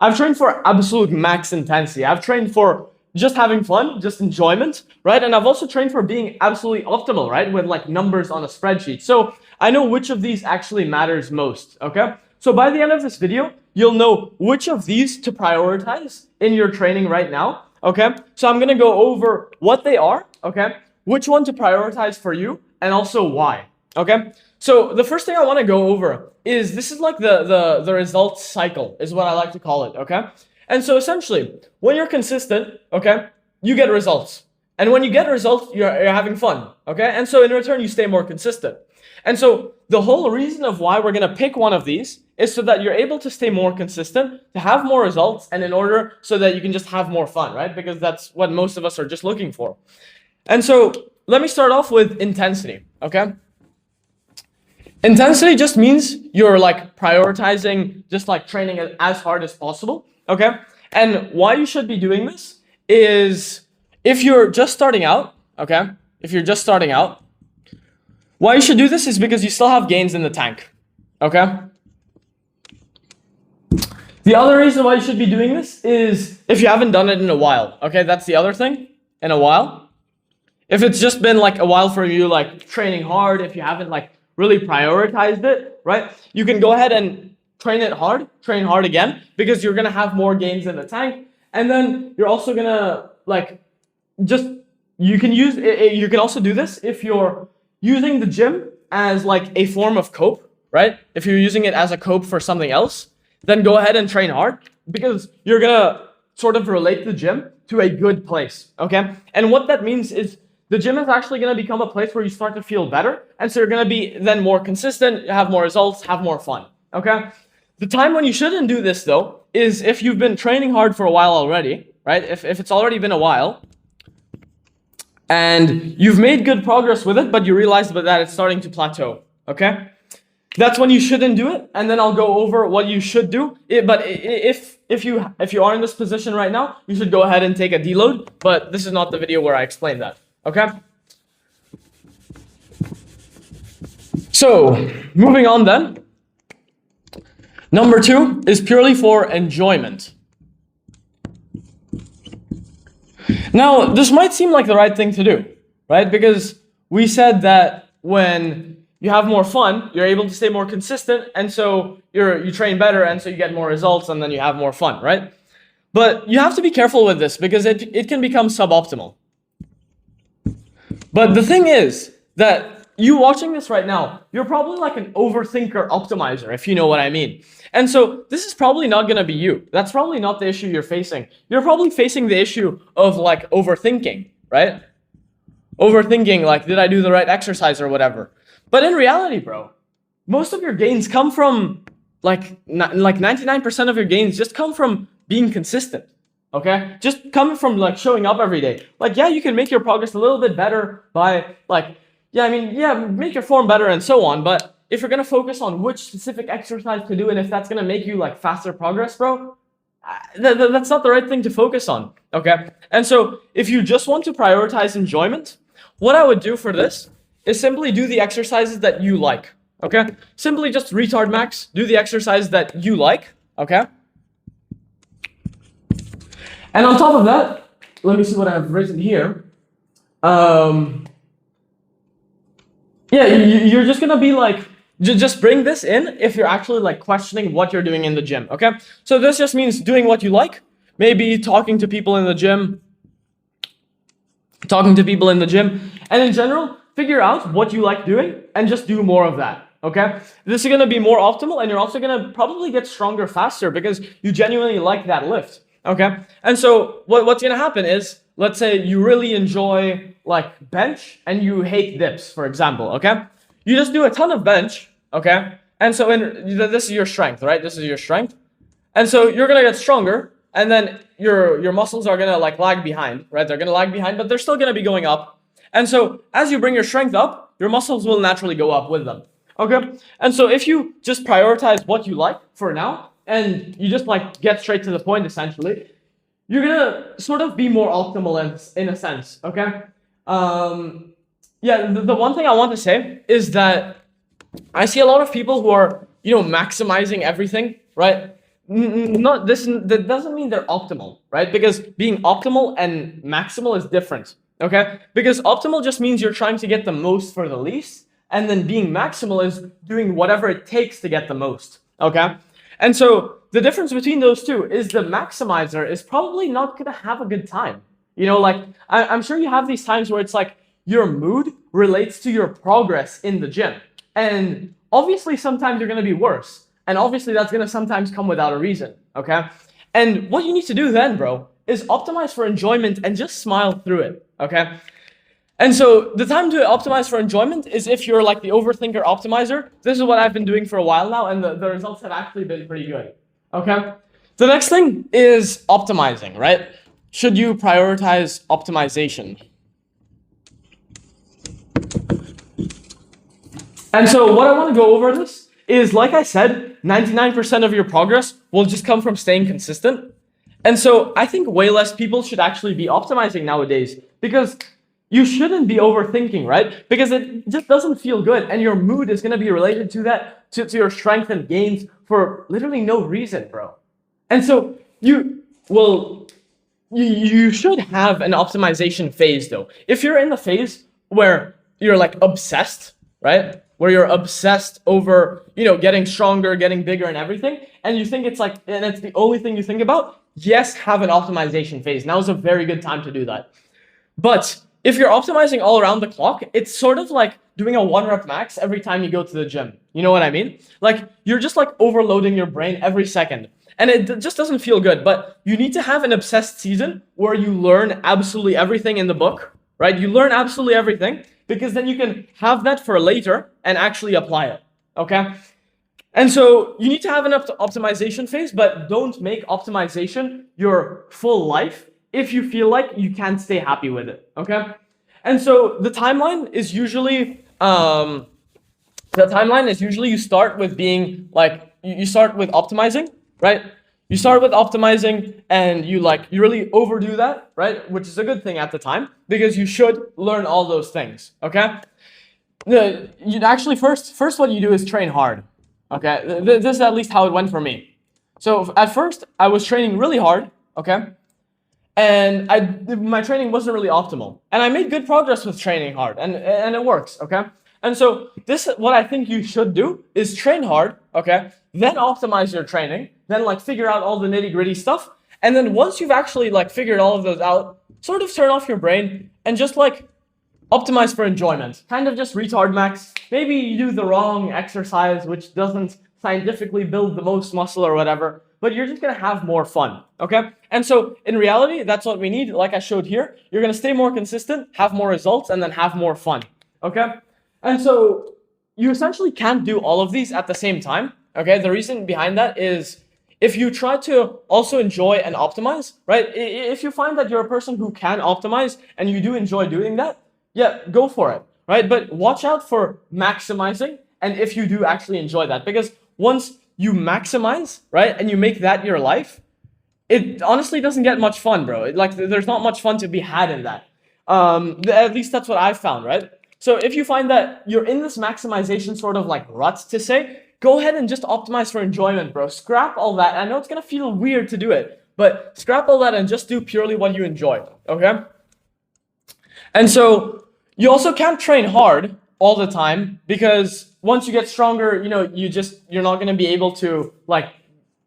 I've trained for absolute max intensity. I've trained for just having fun, just enjoyment, right? And I've also trained for being absolutely optimal, right? With like numbers on a spreadsheet. So I know which of these actually matters most, okay? So by the end of this video, you'll know which of these to prioritize in your training right now, okay? So I'm gonna go over what they are, okay? Which one to prioritize for you, and also why, okay? So the first thing I wanna go over is this is like the results cycle is what I like to call it, okay? And so essentially, when you're consistent, okay, you get results. And when you get results, you're having fun, okay? And so in return, you stay more consistent. And so the whole reason of why we're gonna pick one of these is so that you're able to stay more consistent, to have more results, and in order so that you can just have more fun, right? Because that's what most of us are just looking for. And so let me start off with intensity, okay? Intensity just means you're like prioritizing just like training as hard as possible. Okay, and why you should be doing this is if you're just starting out, okay, if you're just starting out, why you should do this is because you still have gains in the tank, okay? The other reason why you should be doing this is if you haven't done it in a while, okay, that's the other thing, in a while. If it's just been like a while for you, like training hard, if you haven't like really prioritized it, right, you can go ahead and train hard again, because you're gonna have more gains in the tank, and then you're also gonna like you can also do this if you're using the gym as like a form of cope, right? If you're using it as a cope for something else, then go ahead and train hard, because you're gonna sort of relate the gym to a good place, okay? And what that means is the gym is actually gonna become a place where you start to feel better, and so you're gonna be then more consistent, have more results, have more fun, okay? The time when you shouldn't do this, though, is if you've been training hard for a while already, right? If it's already been a while, and you've made good progress with it, but you realize that it's starting to plateau, okay? That's when you shouldn't do it, and then I'll go over what you should do. But if you are in this position right now, you should go ahead and take a deload, but this is not the video where I explain that, okay? So, moving on then. Number 2 is purely for enjoyment. Now, this might seem like the right thing to do, right? Because we said that when you have more fun, you're able to stay more consistent, and so you train better, and so you get more results, and then you have more fun, right? But you have to be careful with this, because it can become suboptimal. But the thing is that you watching this right now, you're probably like an overthinker optimizer, if you know what I mean. And so this is probably not going to be you. That's probably not the issue you're facing. You're probably facing the issue of like overthinking, right? Overthinking, like, did I do the right exercise or whatever? But in reality, bro, most of your gains come from like 99% of your gains just come from being consistent. Okay, just coming from like showing up every day. Like, yeah, you can make your progress a little bit better by like, make your form better and so on. But if you're gonna focus on which specific exercise to do, and if that's gonna make you like faster progress, bro, that's not the right thing to focus on. Okay, and so if you just want to prioritize enjoyment, what I would do for this is simply do the exercises that you like. Okay, simply just retard max, do the exercise that you like. Okay. And on top of that, let me see what I've written here. You're just gonna be like, just bring this in if you're actually like questioning what you're doing in the gym, okay? So this just means doing what you like, maybe talking to people in the gym, and in general, figure out what you like doing and just do more of that, okay? This is gonna be more optimal, and you're also gonna probably get stronger faster because you genuinely like that lift. Okay, and so what's gonna happen is, let's say you really enjoy like bench and you hate dips, for example. Okay, you just do a ton of bench. Okay, and so this is your strength, right? This is your strength, and so you're gonna get stronger, and then your muscles are gonna like lag behind, right? They're gonna lag behind, but they're still gonna be going up. And so as you bring your strength up, your muscles will naturally go up with them. Okay, and so if you just prioritize what you like for now, and you just like get straight to the point, essentially, you're gonna sort of be more optimal in a sense, okay? The one thing I want to say is that I see a lot of people who are, maximizing everything, right? not this that doesn't mean they're optimal, right? Because being optimal and maximal is different. Okay? Because optimal just means you're trying to get the most for the least, and then being maximal is doing whatever it takes to get the most. Okay? And so the difference between those two is the maximizer is probably not gonna have a good time. You know, like I'm sure you have these times where it's like your mood relates to your progress in the gym. And obviously sometimes you're gonna be worse. And obviously that's gonna sometimes come without a reason. Okay? And what you need to do then, bro, is optimize for enjoyment and just smile through it. Okay? And so the time to optimize for enjoyment is if you're like the overthinker optimizer. This is what I've been doing for a while now, and the results have actually been pretty good. Okay? The next thing is optimizing, right? Should you prioritize optimization? And so what I want to go over this is, like I said, 99% of your progress will just come from staying consistent. And so I think way less people should actually be optimizing nowadays, because you shouldn't be overthinking, right? Because it just doesn't feel good, and your mood is going to be related to that, to your strength and gains for literally no reason, bro. And so you should have an optimization phase, though. If you're in the phase where you're like obsessed, right? Where you're obsessed over, getting stronger, getting bigger and everything, and you think it's like, and it's the only thing you think about, yes, have an optimization phase. Now is a very good time to do that. But if you're optimizing all around the clock, it's sort of like doing a 1-rep max every time you go to the gym. You know what I mean? Like, you're just like overloading your brain every second. And it just doesn't feel good. But you need to have an obsessed season where you learn absolutely everything in the book, right? You learn absolutely everything, because then you can have that for later and actually apply it, okay? And so you need to have an optimization phase, but don't make optimization your full life if you feel like you can't stay happy with it, okay? And so the timeline is usually you start with being like, you start with optimizing, right? You start with optimizing and you really overdo that, right? Which is a good thing at the time, because you should learn all those things, okay? You actually first what you do is train hard, okay? This is at least how it went for me. So at first I was training really hard, okay? And my training wasn't really optimal, and I made good progress with training hard, and it works, okay? And so what I think you should do is train hard, okay? Then optimize your training, then figure out all the nitty-gritty stuff, and then once you've actually figured all of those out, sort of turn off your brain and just optimize for enjoyment. Kind of just retard max. Maybe you do the wrong exercise, which doesn't scientifically build the most muscle or whatever, but you're just gonna have more fun, okay? And so in reality, that's what we need. Like I showed here, you're gonna stay more consistent, have more results, and then have more fun, okay? And so you essentially can't do all of these at the same time, okay? The reason behind that is if you try to also enjoy and optimize, right? If you find that you're a person who can optimize and you do enjoy doing that, yeah, go for it, right? But watch out for maximizing, and if you do actually enjoy that, because once you maximize, right, and you make that your life, it honestly doesn't get much fun, bro. There's not much fun to be had in that. At least that's what I've found, right? So if you find that you're in this maximization sort of rut to say, go ahead and just optimize for enjoyment, bro. Scrap all that. I know it's gonna feel weird to do it, but scrap all that and just do purely what you enjoy, okay? And so you also can't train hard all the time, because once you get stronger, you're not going to be able to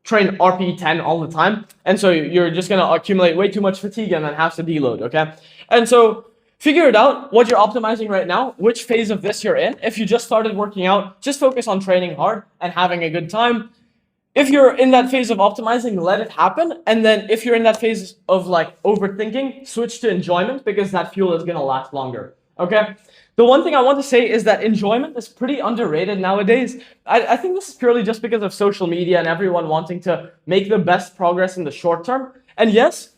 train RPE 10 all the time. And so you're just going to accumulate way too much fatigue and then have to deload, okay? And so figure it out what you're optimizing right now, which phase of this you're in. If you just started working out, just focus on training hard and having a good time. If you're in that phase of optimizing, let it happen. And then if you're in that phase of overthinking, switch to enjoyment, because that fuel is going to last longer, okay? The one thing I want to say is that enjoyment is pretty underrated nowadays. I think this is purely just because of social media and everyone wanting to make the best progress in the short term. And yes,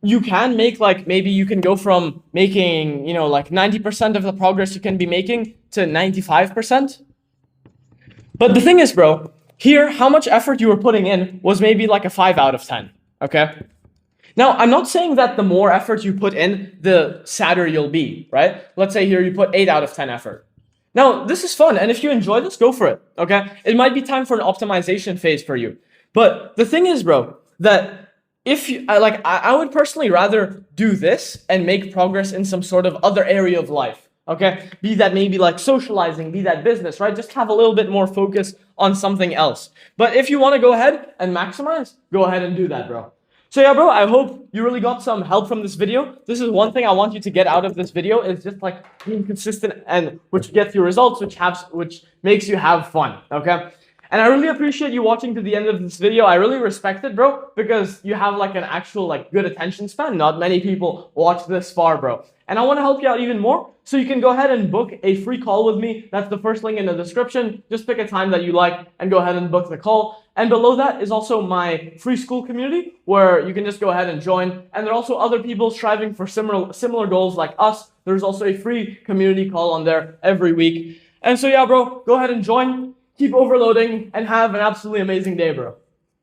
you can make maybe you can go from making, 90% of the progress you can be making to 95%. But the thing is, bro, here, how much effort you were putting in was maybe a 5 out of 10, okay? Now, I'm not saying that the more effort you put in, the sadder you'll be, right? Let's say here you put 8 out of 10 effort. Now, this is fun, and if you enjoy this, go for it, okay? It might be time for an optimization phase for you. But the thing is, bro, that if you I would personally rather do this and make progress in some sort of other area of life. Okay, be that maybe like socializing, be that business, right? Just have a little bit more focus on something else. But if you want to go ahead and maximize, go ahead and do that, bro. So yeah, bro, I hope you really got some help from this video. This is one thing I want you to get out of this video, is just like being consistent, and which gets you results, which makes you have fun, okay? And I really appreciate you watching to the end of this video. I really respect it, bro, because you have like an actual like good attention span. Not many people watch this far, bro. And I want to help you out even more. So you can go ahead and book a free call with me. That's the first link in the description. Just pick a time that you like and go ahead and book the call. And below that is also my free school community where you can just go ahead and join. And there are also other people striving for similar goals like us. There's also a free community call on there every week. And so yeah, bro, go ahead and join. Keep overloading and have an absolutely amazing day, bro.